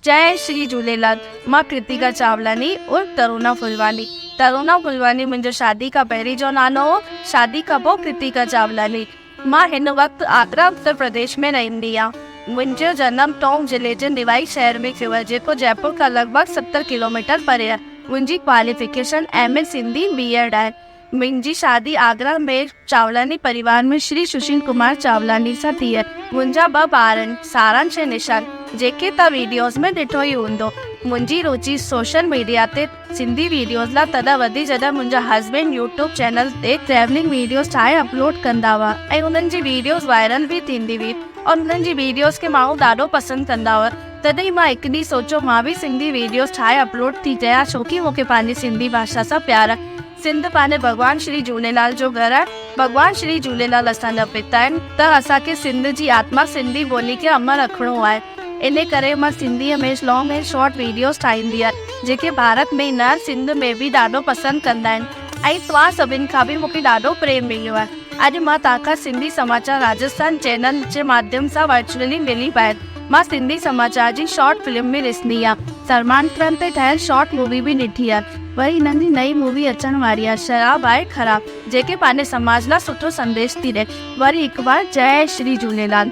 जय श्री झूलेलाल। मां कृतिका चावलानी और तरुणा फुलवानी। तरुणा फुलवानी मुंहिंजो शादी खां पहिरीं जो नालो हो। शादी खां पोइ कृतिका चावलानी। मां हिन वक़्तु आगरा उत्तर प्रदेश में रहंदी आहियां। मुंहिंजो जनम टोंक जिले जे निवाई शहर में थियो आहे, जेको जयपुर खां लॻभॻि 70 किलोमीटर परे आहे। मुंहिंजी क्वालिफिकेशन MA सिंधी B.Ed आहे। मुंहिंजी शादी आगरा में चावलानी परिवार में श्री सुशील कुमार चावलानी सां थी आहे। मुंहिंजा 2 ॿार आहिनि, सारांश ऐं निशान, जेके तव्हां वीडियोज़ में ॾिठो ई हूंदो। मुंहिंजी रुचि सोशल मीडिया ते सिंधी वीडियोज़ लाइ तॾहिं वधी जॾहिं मुंहिंजा हस्बैंड यूट्यूब चैनल ते ट्रैवलिंग वीडियोज़ ठाहे अपलोड कंदा हुआ ऐं उन्हनि जी वीडियोज़ वायरल बि थींदी हुई और उन्हनि जी वीडियोज़ खे माण्हू ॾाढो पसंदि कंदा हुआ। तॾहिं मां हिकु ॾींहुं सोचियो मां बि सिंधी वीडियोज़ ठाहे अपलोड थी कयां, छोकी मूंखे पंहिंजी सिंधी भाषा सां प्यार आहे। सिंध पंहिंजे भॻवान श्री झूलेलाल जो घरु आहे। भॻवान श्री झूलेलाल असांजा पिता आहिनि, त असांखे सिंध जी आत्मा सिंधी ॿोली खे अमर रखिणो आहे। इन करे मां सिंधीअ में लॉन्ग ऐं शॉर्ट वीडियोज़ ठाहींदी आहियां, जेके भारत में न सिंध में बि ॾाढो पसंदि कंदा आहिनि ऐं तव्हां सभिनि खां बि मूंखे ॾाढो प्रेम मिलियो आहे। अॼु मां तव्हांखां सिंधी समाचार राजस्थान चैनल जे माध्यम सां वर्चुअली मिली पायमि। मां सिंधी समाचार जी शॉर्ट फिल्म बि ॾिसंदी आहियां। सलमान खान ते ठहियल शॉर्ट मूवी बि ॾिठी आहे। वरी हिननि जी नई मूवी अचण वारी आहे, शराब आहे ख़राब, जेके पंहिंजे समाज लाइ सुठो संदेश थी ॾिए। वरी हिकु बार जय श्री झूलेलाल।